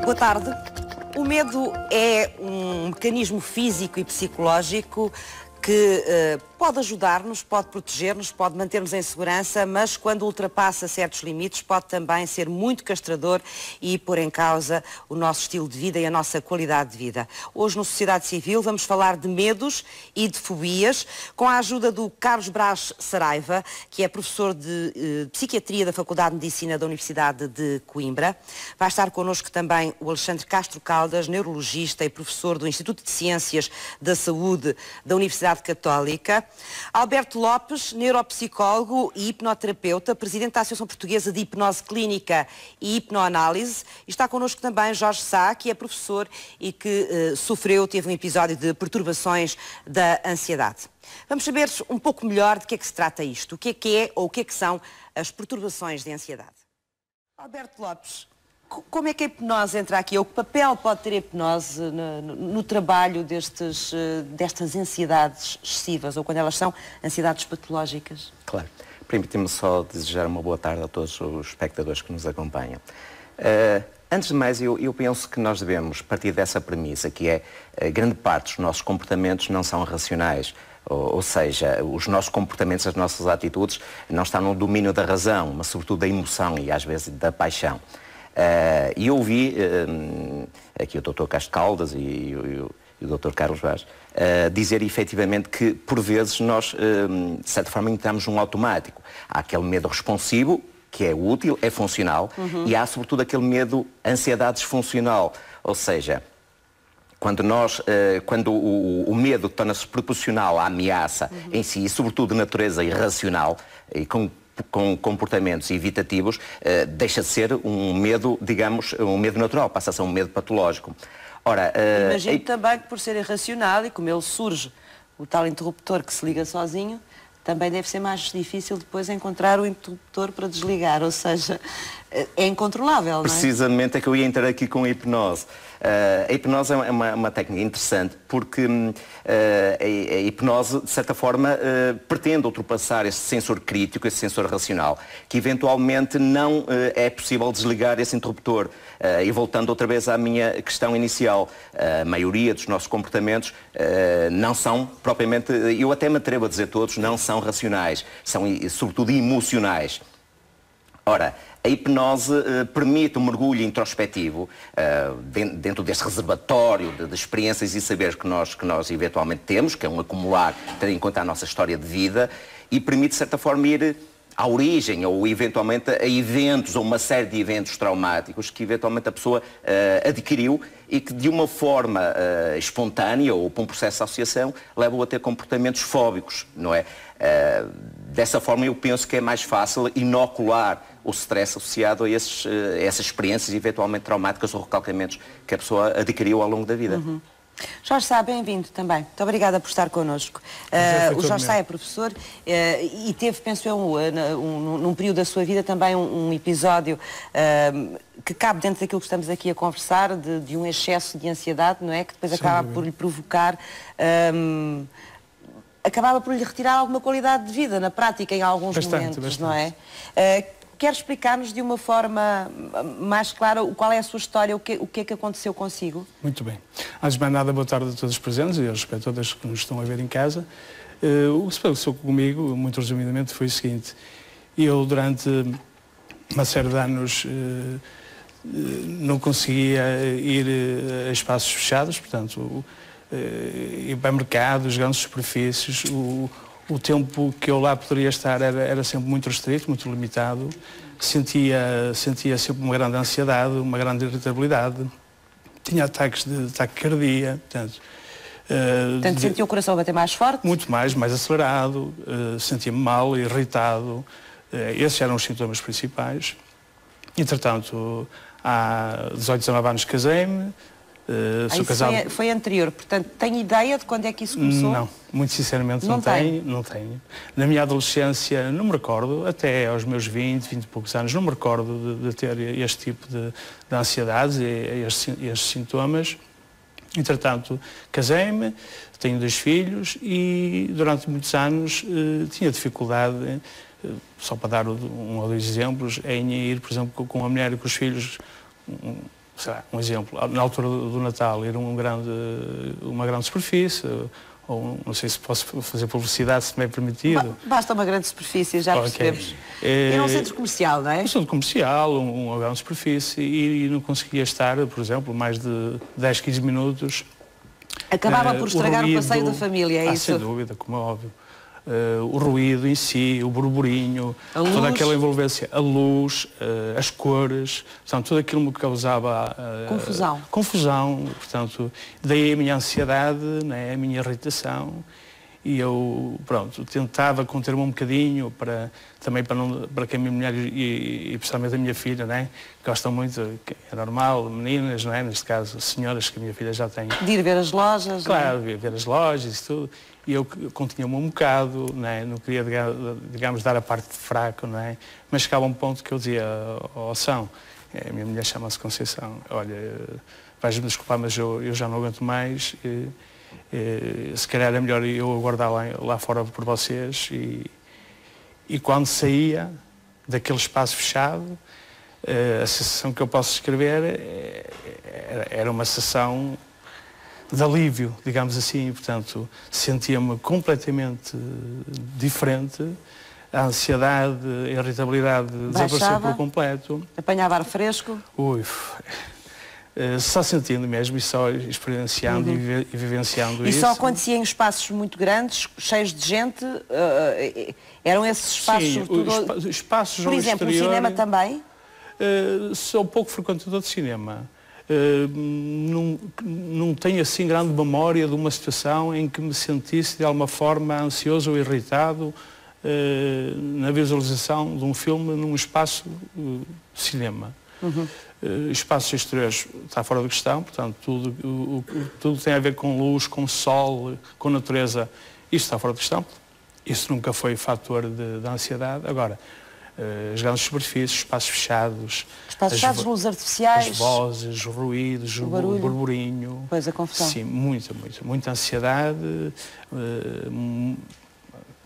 Boa tarde. O medo é um mecanismo físico e psicológico que pode ajudar-nos, pode proteger-nos, pode manter-nos em segurança, mas quando ultrapassa certos limites pode também ser muito castrador e pôr em causa o nosso estilo de vida e a nossa qualidade de vida. Hoje no Sociedade Civil vamos falar de medos e de fobias com a ajuda do Carlos Brás Saraiva, que é professor de Psiquiatria da Faculdade de Medicina da Universidade de Coimbra. Vai estar connosco também o Alexandre Castro Caldas, neurologista e professor do Instituto de Ciências da Saúde da Universidade Católica. Alberto Lopes, neuropsicólogo e hipnoterapeuta, presidente da Associação Portuguesa de Hipnose Clínica e Hipnoanálise. E está connosco também Jorge Sá, que é professor e que teve um episódio de perturbações da ansiedade. Vamos saber um pouco melhor de que é que se trata isto, o que é ou o que são as perturbações de ansiedade. Alberto Lopes, como é que a hipnose entra aqui? Ou que papel pode ter a hipnose no trabalho destas ansiedades excessivas, ou quando elas são ansiedades patológicas? Claro. Permite-me só desejar uma boa tarde a todos os espectadores que nos acompanham. Antes de mais, eu penso que nós devemos partir dessa premissa, que é grande parte dos nossos comportamentos não são racionais. Ou seja, os nossos comportamentos, as nossas atitudes não estão no domínio da razão, mas sobretudo da emoção e às vezes da paixão. E eu ouvi aqui o Dr. Castro Caldas e o Dr. Carlos Vaz dizer efetivamente que por vezes nós, de certa forma, entramos num automático. Há aquele medo responsivo, que é útil, é funcional, e há sobretudo aquele medo, ansiedade disfuncional. Ou seja, quando o medo torna-se proporcional à ameaça em si, e sobretudo de natureza irracional, e com comportamentos evitativos, deixa de ser um medo, digamos, um medo natural, passa a ser um medo patológico. Ora, imagino também que por ser irracional e como ele surge, o tal interruptor que se liga sozinho, também deve ser mais difícil depois encontrar o interruptor para desligar, ou seja, é incontrolável, não é? Precisamente é que eu ia entrar aqui com a hipnose. A hipnose é uma técnica interessante porque a hipnose, de certa forma, pretende ultrapassar esse sensor crítico, esse sensor racional, que eventualmente não é possível desligar esse interruptor. E voltando outra vez à minha questão inicial, a maioria dos nossos comportamentos não são propriamente, eu até me atrevo a dizer todos, não são racionais, são sobretudo emocionais. Ora, a hipnose permite um mergulho introspectivo dentro deste reservatório de experiências e saberes que nós eventualmente temos, que é um acumular, tendo em conta a nossa história de vida, e permite, de certa forma, ir à origem ou eventualmente a eventos ou uma série de eventos traumáticos que eventualmente a pessoa adquiriu e que de uma forma espontânea ou por um processo de associação levam a ter comportamentos fóbicos, não é? Dessa forma eu penso que é mais fácil inocular o stress associado a essas experiências eventualmente traumáticas ou recalcamentos que a pessoa adquiriu ao longo da vida. Jorge Sá, bem-vindo também. Muito obrigada por estar connosco. O Jorge Sá é professor e teve, penso eu, num período da sua vida também um episódio que cabe dentro daquilo que estamos aqui a conversar, de um excesso de ansiedade, não é? Que depois acaba por lhe provocar... acabava por lhe retirar alguma qualidade de vida, na prática, em alguns momentos, não é? Quer explicar-nos de uma forma mais clara qual é a sua história, o que é que aconteceu consigo? Muito bem. Antes de mais nada, boa tarde a todos os presentes e aos espectadores que nos estão a ver em casa. O que se passou comigo, muito resumidamente, foi o seguinte. Eu, durante uma série de anos, não conseguia ir a espaços fechados, portanto, ir para mercados, grandes superfícies. O tempo que eu lá poderia estar era sempre muito restrito, muito limitado. Sentia sempre uma grande ansiedade, uma grande irritabilidade. Tinha ataques de taquicardia, portanto... sentia o coração a bater mais forte? Muito mais acelerado, sentia-me mal, irritado. Esses eram os sintomas principais. Entretanto, há 18, 19 anos casei-me. Sou casado... foi anterior, portanto, tem ideia de quando é que isso começou? Não, muito sinceramente não tenho. Na minha adolescência não me recordo, até aos meus 20 e poucos anos, não me recordo de ter este tipo de ansiedades e estes sintomas. Entretanto, casei-me, tenho 2 filhos e durante muitos anos tinha dificuldade, só para dar um ou 2 exemplos, em ir, por exemplo, com a mulher e com os filhos sei lá, um exemplo, na altura do Natal ir uma grande superfície, ou não sei se posso fazer publicidade, se me é permitido. Basta uma grande superfície, já percebemos. E num centro comercial, não é? Um centro comercial, uma grande superfície, e não conseguia estar, por exemplo, mais de 10, 15 minutos. Acabava por estragar o passeio da família, é isso? Sem dúvida, como é óbvio. O ruído em si, o burburinho, toda aquela envolvência, a luz, as cores, portanto, tudo aquilo me causava confusão, portanto, daí a minha ansiedade, né, a minha irritação, e eu, pronto, tentava conter-me um bocadinho para que a minha mulher e principalmente a minha filha, né, gostam muito, é normal, meninas, não é, neste caso, senhoras que a minha filha já tem. De ir ver as lojas. Claro, ver as lojas e tudo. E eu continha-me um bocado, não queria, digamos, dar a parte de fraco, não é? Mas chegava um ponto que eu dizia, São, a minha mulher chama-se Conceição, olha, vais-me desculpar, mas eu já não aguento mais, se calhar é melhor eu aguardar lá fora por vocês. E quando saía daquele espaço fechado, a sensação que eu posso descrever era uma sensação de alívio, digamos assim, portanto, sentia-me completamente diferente, a ansiedade, a irritabilidade desapareceu por completo. Apanhava ar fresco? Só sentindo mesmo e só experienciando e vivenciando isso. E só acontecia em espaços muito grandes, cheios de gente? Eram esses espaços, sim, sobretudo... espaços por exemplo, o cinema também? Sou pouco frequentador de cinema. Não tenho assim grande memória de uma situação em que me sentisse de alguma forma ansioso ou irritado na visualização de um filme num espaço de cinema. Espaços exteriores está fora de questão, portanto tudo tem a ver com luz, com sol, com natureza, isso está fora de questão. Isso nunca foi fator de ansiedade. Agora, as grandes superfícies, espaços fechados, luzes artificiais, as vozes, os ruídos, o burburinho. Pois, a confusão. Sim, muita ansiedade,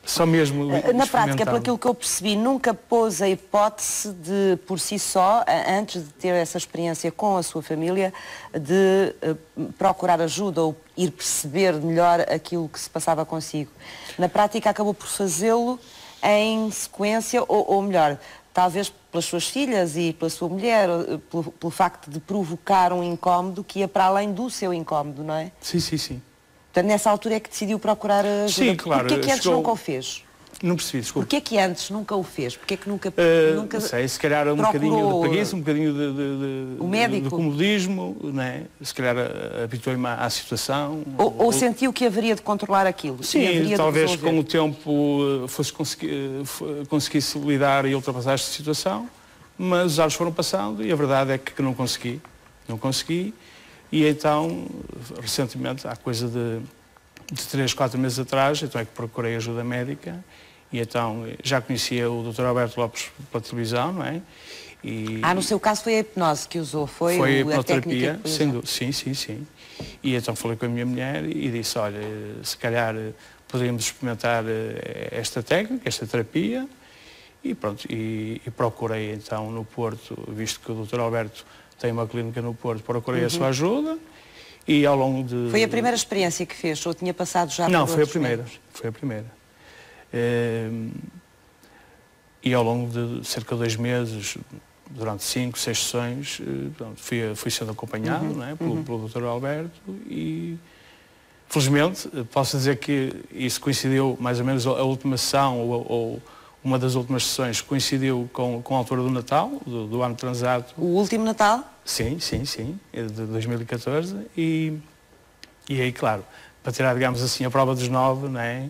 só mesmo na prática, por aquilo que eu percebi, nunca pôs a hipótese de, por si só, antes de ter essa experiência com a sua família, de procurar ajuda ou ir perceber melhor aquilo que se passava consigo. Na prática, acabou por fazê-lo em sequência, ou melhor, talvez pelas suas filhas e pela sua mulher, pelo facto de provocar um incómodo que ia para além do seu incómodo, não é? Sim, sim, sim. Portanto, nessa altura é que decidiu procurar ajuda. Sim, claro. Porquê que antes nunca o fez? Não percebi, desculpa. Porquê que antes nunca o fez? Porquê que nunca não sei, se calhar um bocadinho de preguiça, um bocadinho de comodismo, não é? Se calhar habituei-me à situação. Ou sentiu que haveria de controlar aquilo? Sim, talvez com o tempo conseguisse lidar e ultrapassar esta situação, mas os anos foram passando e a verdade é que não consegui. Não consegui. E então, recentemente, há coisa de 3, 4 meses atrás, então é que procurei ajuda médica e então já conhecia o Dr. Alberto Lopes pela televisão, não é? No seu caso foi a hipnose que usou, foi a hipnoterapia? Sim. E então falei com a minha mulher e disse, olha, se calhar poderíamos experimentar esta técnica, esta terapia, e pronto, e procurei então no Porto, visto que o Dr. Alberto tem uma clínica no Porto, procurei a sua ajuda e ao longo de... Foi a primeira experiência que fez ou tinha passado já por Não, foi a primeira. E ao longo de cerca de 2 meses, durante 5, 6 sessões, fui sendo acompanhado não é, pelo Dr. Alberto e felizmente posso dizer que isso coincidiu mais ou menos a última sessão ou uma das últimas sessões coincidiu com a altura do Natal, do ano transato. O último Natal? Sim, de 2014. E aí, claro, para tirar, digamos assim, a prova dos 9, não é?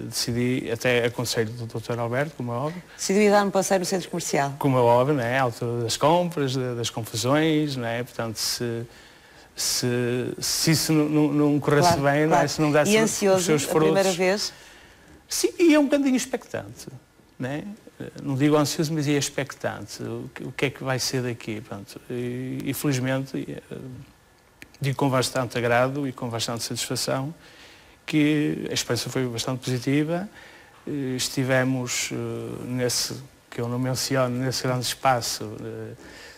Decidi, até aconselho do Dr. Alberto, como é óbvio. Decidiu ir dar um passeio no centro comercial. Como é óbvio, não é? À altura das compras, das confusões, não é? Portanto, se isso não corresse bem, não é? Se não desse os seus frutos. A primeira vez? Sim, e é um bocadinho expectante, não é? Não digo ansioso, mas é expectante. O que é que vai ser daqui? Pronto. E felizmente, digo com bastante agrado e com bastante satisfação, que a experiência foi bastante positiva. Estivemos nesse que eu não menciono nesse grande espaço,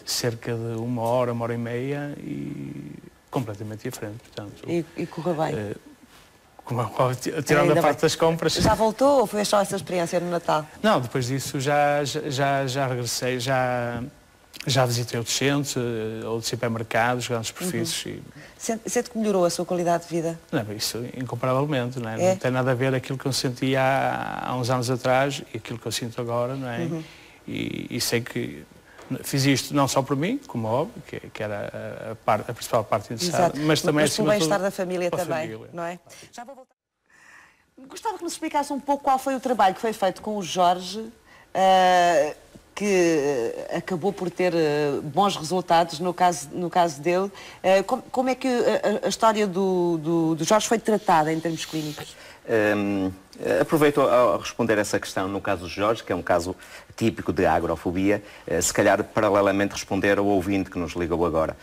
cerca de uma hora e meia e completamente diferente. Portanto, e correu bem? Tirando a parte das compras. Já voltou ou foi só essa experiência no Natal? Não, depois disso já regressei, já visitei outros centros, outros supermercados, grandes superfícies. Uhum. Sente que melhorou a sua qualidade de vida? Não, isso incomparavelmente, não é? Não tem nada a ver aquilo que eu sentia há uns anos atrás e aquilo que eu sinto agora, não é? Uhum. E sei que fiz isto não só por mim, como óbvio, que era a principal parte interessada, mas também pelo bem-estar da família também, não é? Já vou voltar. Gostava que nos explicasse um pouco qual foi o trabalho que foi feito com o Jorge, que acabou por ter bons resultados no caso dele. Como é que a história do Jorge foi tratada em termos clínicos? Aproveito a responder essa questão no caso do Jorge, que é um caso típico de agrofobia, se calhar paralelamente responder ao ouvinte que nos ligou agora.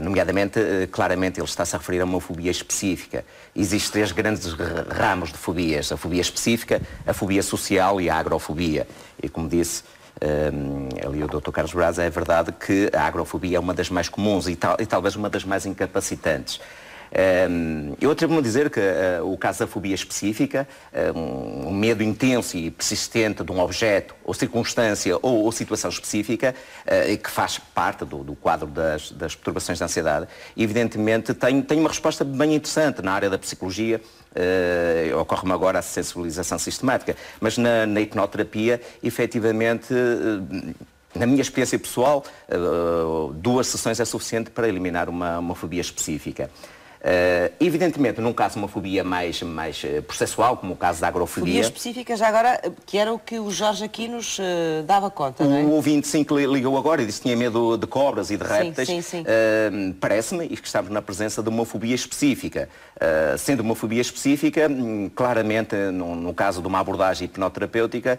Nomeadamente, claramente, ele está-se a referir a uma fobia específica. Existem 3 grandes ramos de fobias: a fobia específica, a fobia social e a agrofobia. E como disse ali o Dr. Carlos Braz, é verdade que a agrofobia é uma das mais comuns e talvez uma das mais incapacitantes. Eu atrevo-me a dizer que o caso da fobia específica, um medo intenso e persistente de um objeto ou circunstância ou situação específica, que faz parte do quadro das perturbações de ansiedade, evidentemente tem uma resposta bem interessante na área da psicologia. Ocorre-me agora a sensibilização sistemática, mas na hipnoterapia, efetivamente, na minha experiência pessoal, 2 sessões é suficiente para eliminar uma fobia específica. Evidentemente, num caso uma fobia mais processual, como o caso da agrofobia... Fobia específica, já agora, que era o que o Jorge aqui nos dava conta, não é? O ouvinte, sim, que ligou agora e disse que tinha medo de cobras e de répteis. Sim. Parece-me que estamos na presença de uma fobia específica. Sendo uma fobia específica, claramente, no caso de uma abordagem hipnoterapêutica,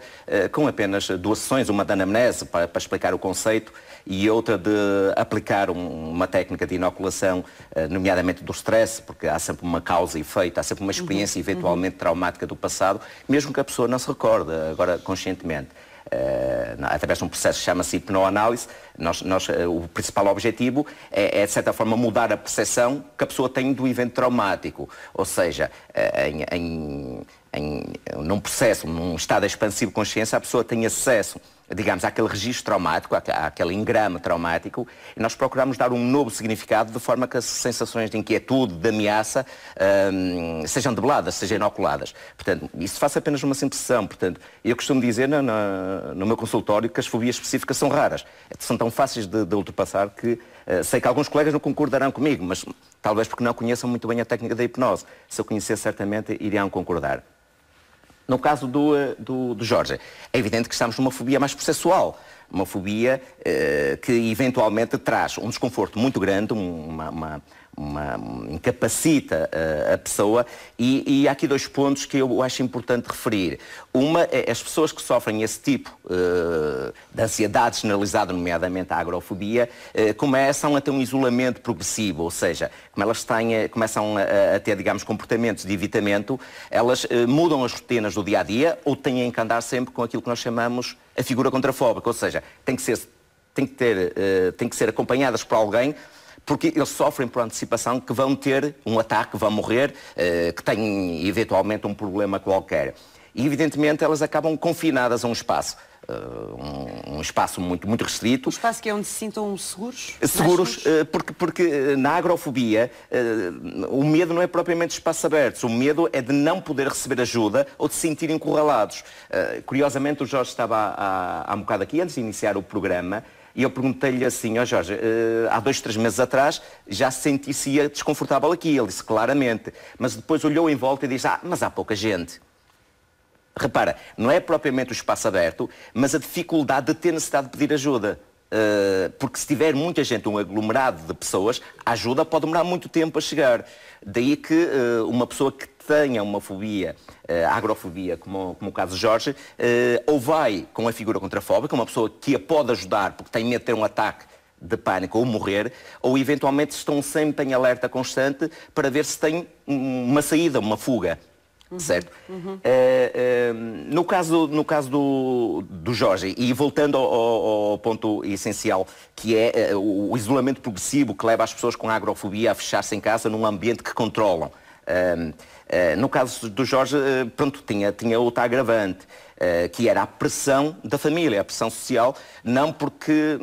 com apenas 2 sessões, uma de anamnese para explicar o conceito e outra de aplicar uma técnica de inoculação, nomeadamente do stress, porque há sempre uma causa e efeito, há sempre uma experiência eventualmente traumática do passado, mesmo que a pessoa não se recorde agora conscientemente. Através de um processo que chama-se hipnoanálise, o principal objetivo é, de certa forma, mudar a percepção que a pessoa tem do evento traumático. Ou seja, num processo, num estado expansivo de consciência, a pessoa tem acesso, digamos, àquele registro traumático, àquele engrama traumático, e nós procuramos dar um novo significado de forma que as sensações de inquietude, de ameaça, sejam debeladas, sejam inoculadas. Portanto, isso faça apenas uma simples sessão. Portanto, eu costumo dizer no meu consultório que as fobias específicas são raras. São tão fáceis de ultrapassar que sei que alguns colegas não concordarão comigo, mas talvez porque não conheçam muito bem a técnica da hipnose. Se eu conhecer, certamente iriam concordar. No caso do Jorge, é evidente que estamos numa fobia mais processual. Uma fobia que eventualmente traz um desconforto muito grande, incapacita a pessoa, e há aqui 2 pontos que eu acho importante referir. Uma é as pessoas que sofrem esse tipo de ansiedade generalizada, nomeadamente a agrofobia, começam a ter um isolamento progressivo, ou seja, como elas começam a ter, digamos, comportamentos de evitamento, elas mudam as rotinas do dia-a-dia ou têm que andar sempre com aquilo que nós chamamos a figura contrafóbica, ou seja, têm que ser acompanhadas por alguém, porque eles sofrem por antecipação que vão ter um ataque, que vão morrer, que têm eventualmente um problema qualquer. E evidentemente elas acabam confinadas a um espaço. Um espaço muito, muito restrito. Um espaço que é onde se sintam seguros? Seguros, porque na agrofobia o medo não é propriamente espaços abertos. O medo é de não poder receber ajuda ou de se sentir encurralados. Curiosamente, o Jorge estava há um bocado aqui, antes de iniciar o programa, e eu perguntei-lhe assim: ó Jorge, há 2, 3 meses atrás já se sentia desconfortável aqui. Ele disse claramente, mas depois olhou em volta e disse: mas há pouca gente. Repara, não é propriamente o espaço aberto, mas a dificuldade de ter necessidade de pedir ajuda. Porque se tiver muita gente, um aglomerado de pessoas, a ajuda pode demorar muito tempo a chegar. Daí que uma pessoa que tenha uma fobia, agrofobia, como o caso de Jorge, ou vai com a figura contrafóbica, uma pessoa que a pode ajudar porque tem medo de ter um ataque de pânico ou morrer, ou eventualmente estão sempre em alerta constante para ver se tem uma saída, uma fuga. certo? No caso do Jorge, e voltando ao ponto essencial, que é o isolamento progressivo que leva as pessoas com agrofobia a fechar-se em casa num ambiente que controlam. No caso do Jorge, pronto, tinha outra agravante, que era a pressão da família, a pressão social, não porque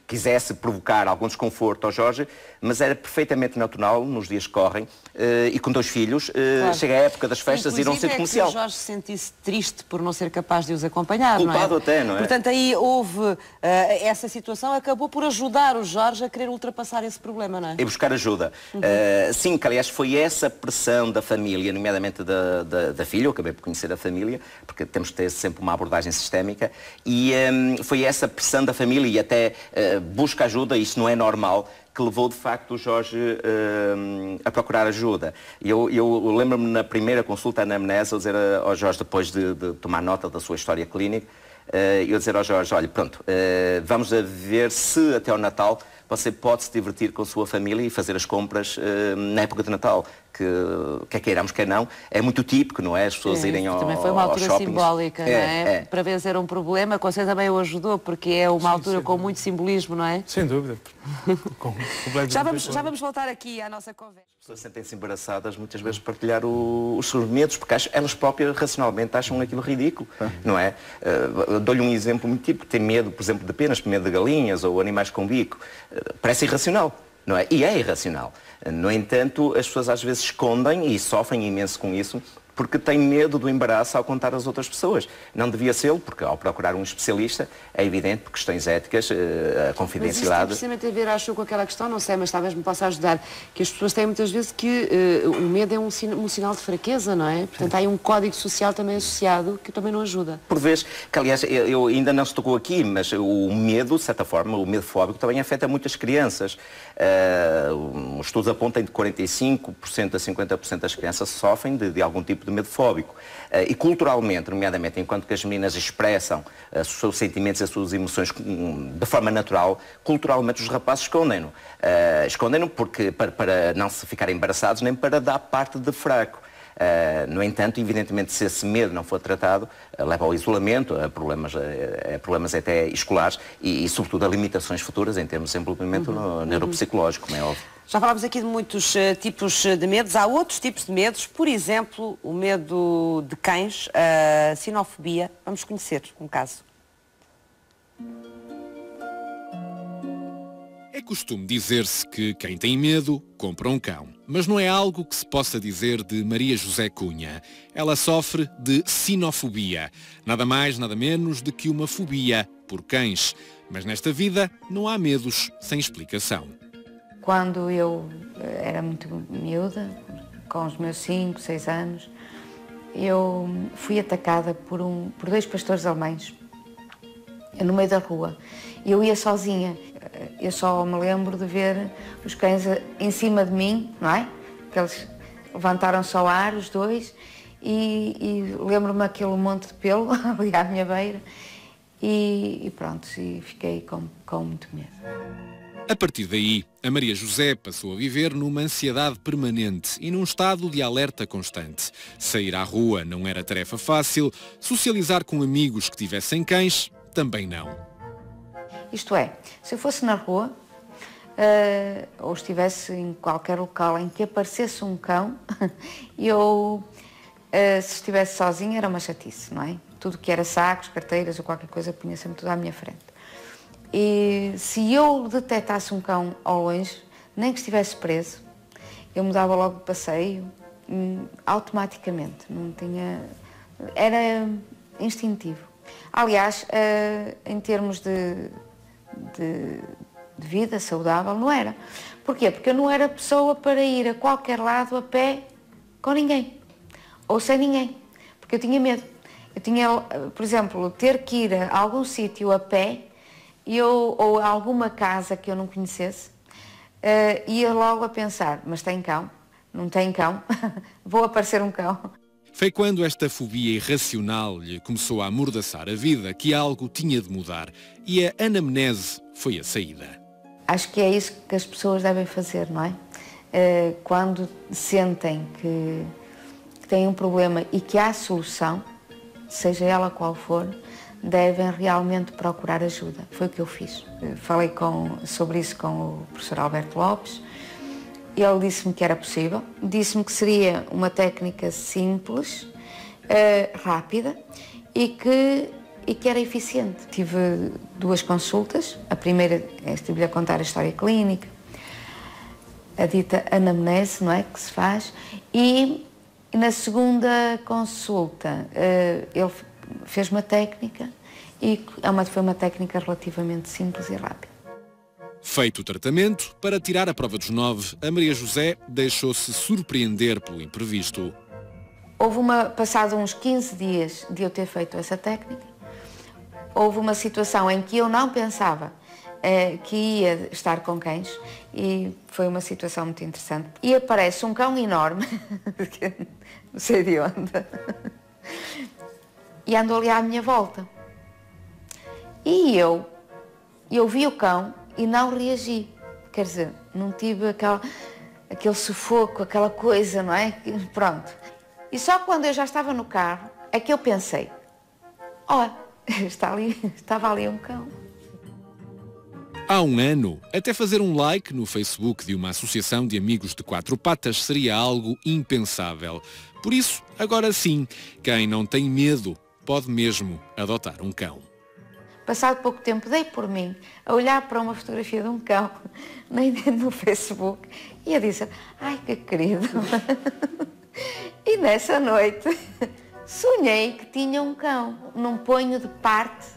quisesse provocar algum desconforto ao Jorge, mas era perfeitamente natural nos dias que correm, e com 2 filhos, claro. Chega a época das festas e ir a um centro comercial. Que o Jorge se sentisse triste por não ser capaz de os acompanhar, culpado não é? até, não é? Portanto, aí houve essa situação, acabou por ajudar o Jorge a querer ultrapassar esse problema, não é? E buscar ajuda. Sim, que aliás foi essa pressão da família, nomeadamente da filha, eu acabei por conhecer a família, porque temos de ter sempre uma abordagem sistémica, e foi essa pressão da família e até busca ajuda, isso não é normal, que levou de facto o Jorge a procurar ajuda. Eu lembro-me na primeira consulta na anamnese, eu dizer ao Jorge, depois de tomar nota da sua história clínica, eu dizer ao Jorge, olha, pronto, vamos a ver se até ao Natal você pode se divertir com a sua família e fazer as compras na época de Natal, que quer queiramos, quer não, é muito típico, não é? As pessoas irem ao Também foi uma altura simbólica, não é? É. Para vencer um problema, com certeza também o ajudou, porque é uma altura com muito simbolismo, não é? Sem dúvida. Já vamos voltar aqui à nossa conversa. As pessoas sentem-se embaraçadas muitas vezes partilhar os seus medos, porque elas próprias racionalmente acham aquilo ridículo, não é? Dou-lhe um exemplo muito típico, ter medo, por exemplo, de penas, medo de galinhas ou animais com bico, parece irracional, não é? E é irracional. No entanto, as pessoas às vezes escondem e sofrem imenso com isso, porque têm medo do embaraço ao contar às outras pessoas. Não devia ser, porque ao procurar um especialista, é evidente, por questões éticas, a confidencialidade... Mas isto tem precisamente a ver, acho, com aquela questão, não sei, mas talvez me possa ajudar, que as pessoas têm muitas vezes que o medo é um sinal de fraqueza, não é? Portanto, há aí um código social também associado que também não ajuda. Por vezes, que aliás, eu ainda não se tocou aqui, mas o medo, de certa forma, o medo fóbico também afeta muitas crianças. Os estudos apontam que de 45% a 50% das crianças sofrem de algum tipo de medo fóbico. E culturalmente, nomeadamente, enquanto que as meninas expressam os seus sentimentos e as suas emoções de forma natural, culturalmente os rapazes escondem-no. Escondem-no porque para não se ficarem embaraçados, nem para dar parte de fraco. No entanto, evidentemente, se esse medo não for tratado, leva ao isolamento, a problemas até escolares e, sobretudo, a limitações futuras em termos de desenvolvimento neuropsicológico, como é óbvio. Já falámos aqui de muitos tipos de medos. Há outros tipos de medos, por exemplo, o medo de cães, a sinofobia. Vamos conhecer um caso. É costume dizer-se que quem tem medo compra um cão. Mas não é algo que se possa dizer de Maria José Cunha. Ela sofre de sinofobia. Nada mais, nada menos do que uma fobia por cães. Mas nesta vida não há medos sem explicação. Quando eu era muito miúda, com os meus 5, 6 anos, eu fui atacada por 2 pastores alemães no meio da rua. Eu ia sozinha. Eu só me lembro de ver os cães em cima de mim, não é? Que eles levantaram-se ao ar, os 2, e lembro-me aquele monte de pelo ali à minha beira, e pronto, e fiquei com muito medo. A partir daí, a Maria José passou a viver numa ansiedade permanente e num estado de alerta constante. Sair à rua não era tarefa fácil, socializar com amigos que tivessem cães, também não. Isto é, se eu fosse na rua, ou estivesse em qualquer local em que aparecesse um cão, se estivesse sozinha era uma chatice, não é? Tudo que era sacos, carteiras ou qualquer coisa, punha sempre tudo à minha frente. E se eu detectasse um cão ao longe, nem que estivesse preso, eu mudava logo de passeio, automaticamente, não tinha... Era instintivo. Aliás, em termos de vida saudável, não era. Porquê? Porque eu não era pessoa para ir a qualquer lado a pé com ninguém, ou sem ninguém, porque eu tinha medo. Eu tinha, por exemplo, ter que ir a algum sítio a pé, ou a alguma casa que eu não conhecesse, ia logo a pensar, mas tem cão? Não tem cão? Vou aparecer um cão. Foi quando esta fobia irracional lhe começou a amordaçar a vida que algo tinha de mudar, e a anamnese foi a saída. Acho que é isso que as pessoas devem fazer, não é? Quando sentem que que têm um problema e que há solução, seja ela qual for, devem realmente procurar ajuda. Foi o que eu fiz. Falei sobre isso com o professor Alberto Lopes. Ele disse-me que era possível, disse-me que seria uma técnica simples, rápida e que era eficiente. Tive 2 consultas. A primeira, estive-lhe a contar a história clínica, a dita anamnese, não é, que se faz, e na segunda consulta ele fez uma técnica e foi uma técnica relativamente simples e rápida. Feito o tratamento, para tirar a prova dos 9, a Maria José deixou-se surpreender pelo imprevisto. Passado uns 15 dias de eu ter feito essa técnica, houve uma situação em que eu não pensava que ia estar com cães e foi uma situação muito interessante. E aparece um cão enorme, não sei de onde, e ando ali à minha volta. E eu vi o cão e não reagi. Quer dizer, não tive aquele sufoco, aquela coisa, não é? Pronto. E só quando eu já estava no carro é que eu pensei, olha, estava ali um cão. Há um ano, até fazer um like no Facebook de uma associação de amigos de 4 patas seria algo impensável. Por isso, agora sim, quem não tem medo pode mesmo adotar um cão. Passado pouco tempo, dei por mim a olhar para uma fotografia de um cão no Facebook e eu disse, ai que querido. E nessa noite sonhei que tinha um cão. Não ponho de parte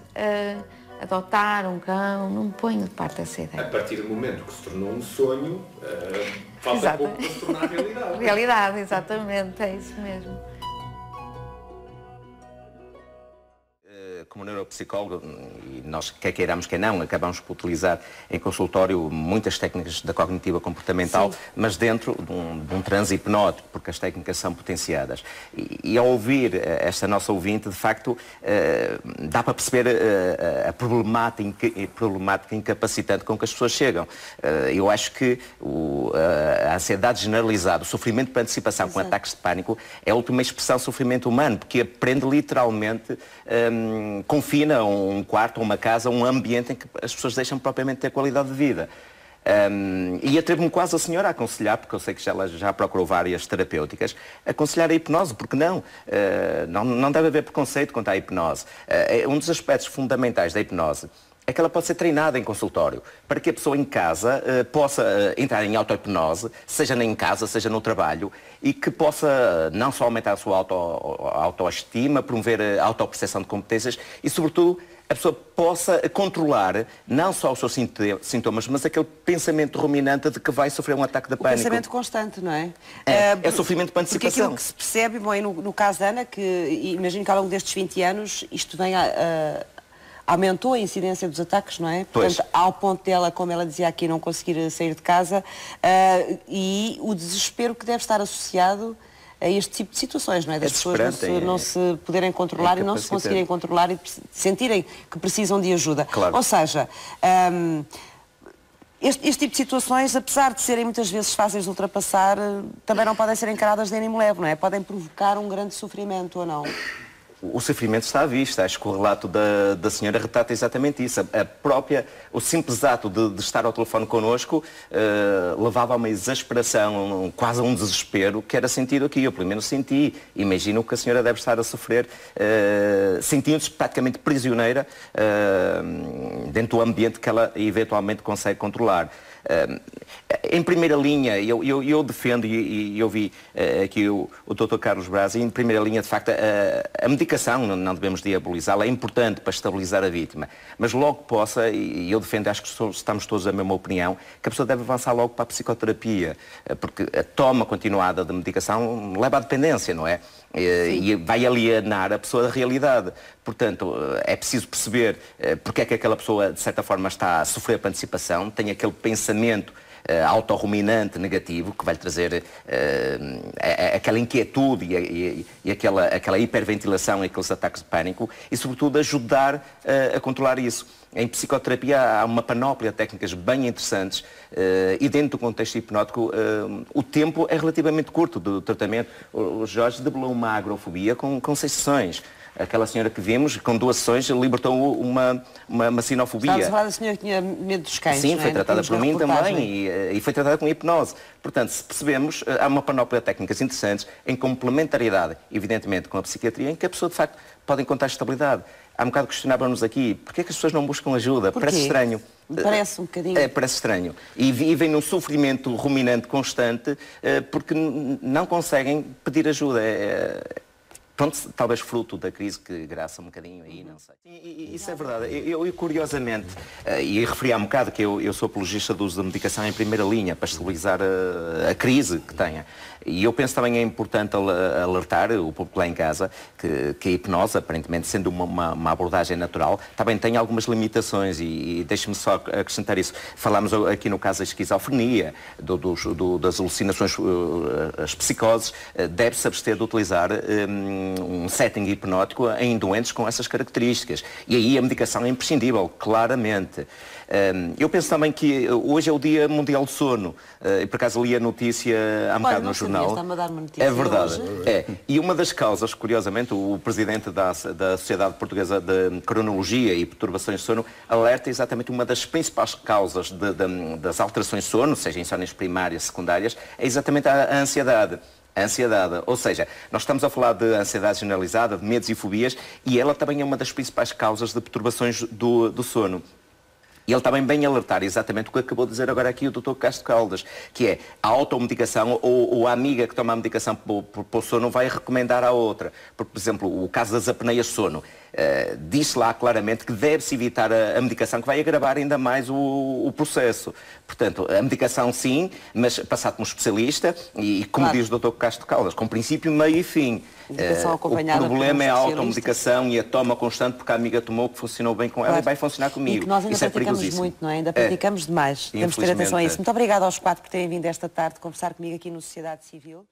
adotar um cão, não ponho de parte essa ideia. A partir do momento que se tornou um sonho, falta pouco para se tornar realidade. Realidade, exatamente, é isso mesmo. Como neuropsicólogo, e nós, quer queiramos, quer não, acabamos por utilizar em consultório muitas técnicas da cognitiva comportamental, sim, mas dentro de um transe hipnótico, porque as técnicas são potenciadas. E ao ouvir esta nossa ouvinte, de facto, dá para perceber a problemática incapacitante com que as pessoas chegam. Eu acho que a ansiedade generalizada, o sofrimento por antecipação, exato, com ataques de pânico, é a última expressão de sofrimento humano, porque aprende literalmente confina um quarto, uma casa, um ambiente em que as pessoas deixam propriamente ter qualidade de vida. E atrevo-me quase a senhora a aconselhar, porque eu sei que ela já procurou várias terapêuticas, aconselhar a hipnose, porque não? Não deve haver preconceito quanto à hipnose. Um dos aspectos fundamentais da hipnose é que ela pode ser treinada em consultório, para que a pessoa em casa possa entrar em auto-hipnose, seja em casa, seja no trabalho, e que possa não só aumentar a sua autoestima, promover a autoperceção de competências e, sobretudo, a pessoa possa controlar não só os seus sintomas, mas aquele pensamento ruminante de que vai sofrer um ataque de pânico. O pensamento constante, não é? É sofrimento por antecipação. Porque aquilo que se percebe, bom, e no caso da Ana, que imagino que ao longo destes 20 anos isto vem aumentou a incidência dos ataques, não é? Pois. Portanto, ao ponto dela, como ela dizia aqui, não conseguir sair de casa e o desespero que deve estar associado a este tipo de situações, não é? Das pessoas não se poderem controlar e não se conseguirem controlar e sentirem que precisam de ajuda. Claro. Ou seja, este tipo de situações, apesar de serem muitas vezes fáceis de ultrapassar, também não podem ser encaradas de ânimo leve, não é? Podem provocar um grande sofrimento ou não? O sofrimento está à vista. Acho que o relato da senhora retrata exatamente isso. O simples ato de estar ao telefone connosco levava a uma exasperação, quase a um desespero, que era sentido aqui. Eu, pelo menos, senti. Imagino que a senhora deve estar a sofrer, sentindo-se praticamente prisioneira dentro do ambiente que ela eventualmente consegue controlar. Em primeira linha, eu defendo, e eu vi aqui o Dr. Carlos Braz, e em primeira linha, de facto, a medicação, não devemos diabolizá-la, é importante para estabilizar a vítima, mas logo possa, e eu defendo, acho que estamos todos da mesma opinião, que a pessoa deve avançar logo para a psicoterapia, porque a toma continuada de medicação leva à dependência, não é? E vai alienar a pessoa da realidade. Portanto, é preciso perceber porque é que aquela pessoa, de certa forma, está a sofrer por antecipação, tem aquele pensamento autorruminante negativo, que vai trazer aquela inquietude e aquela hiperventilação e aqueles ataques de pânico, e sobretudo ajudar a controlar isso. Em psicoterapia há uma panóplia de técnicas bem interessantes e dentro do contexto hipnótico o tempo é relativamente curto do tratamento. O Jorge debelou uma agrofobia com 6 sessões. Aquela senhora que vimos, com 2 sessões, libertou uma sinofobia. Estava a falar da senhora que tinha medo dos cães. Sim, não é? foi tratada por mim reportagem. também e foi tratada com hipnose. Portanto, se percebemos, há uma panóplia de técnicas interessantes em complementaridade, evidentemente, com a psiquiatria, em que a pessoa, de facto, pode encontrar estabilidade. Há um bocado questionávamos aqui, porquê é que as pessoas não buscam ajuda? Porquê? Parece estranho. Parece um bocadinho. Parece estranho. E vivem num sofrimento ruminante constante porque não conseguem pedir ajuda. Pronto, talvez fruto da crise que graça um bocadinho aí, não sei. Isso é verdade. Eu curiosamente, e referi há um bocado que eu sou apologista do uso da medicação em primeira linha, para estabilizar a crise que tenha. E eu penso também é importante alertar o público lá em casa que a hipnose, aparentemente sendo uma abordagem natural, também tem algumas limitações e deixe-me só acrescentar isso. Falámos aqui no caso da esquizofrenia, das alucinações, as psicoses, deve-se abster de utilizar um setting hipnótico em doentes com essas características. E aí a medicação é imprescindível, claramente. Eu penso também que hoje é o Dia Mundial do Sono. E por acaso li a notícia há um bocado no jornal. Está-me a dar uma notícia É verdade. hoje. E uma das causas, curiosamente, o presidente da Sociedade Portuguesa de Cronologia e Perturbações de Sono alerta exatamente uma das principais causas das alterações de sono, seja insónias primárias, secundárias, é exatamente a ansiedade. A ansiedade, ou seja, nós estamos a falar de ansiedade generalizada, de medos e fobias, e ela também é uma das principais causas de perturbações do sono. E ele também bem alertar exatamente o que acabou de dizer agora aqui o Dr. Castro Caldas, que é a automedicação ou a amiga que toma a medicação para o sono vai recomendar à outra. Porque, por exemplo, o caso das apneias de sono, diz lá claramente que deve-se evitar a medicação que vai agravar ainda mais o processo. Portanto, a medicação sim, mas passar por um especialista e como claro. diz o Dr. Castro Caldas, com princípio, meio e fim. Medicação acompanhada o problema é a por um automedicação e a toma constante porque a amiga tomou que funcionou bem com ela e vai funcionar comigo. E que nós ainda Isso praticamos muito, não é? Ainda praticamos demais. Temos que ter atenção a isso. Muito obrigada aos 4 por terem vindo esta tarde conversar comigo aqui no Sociedade Civil.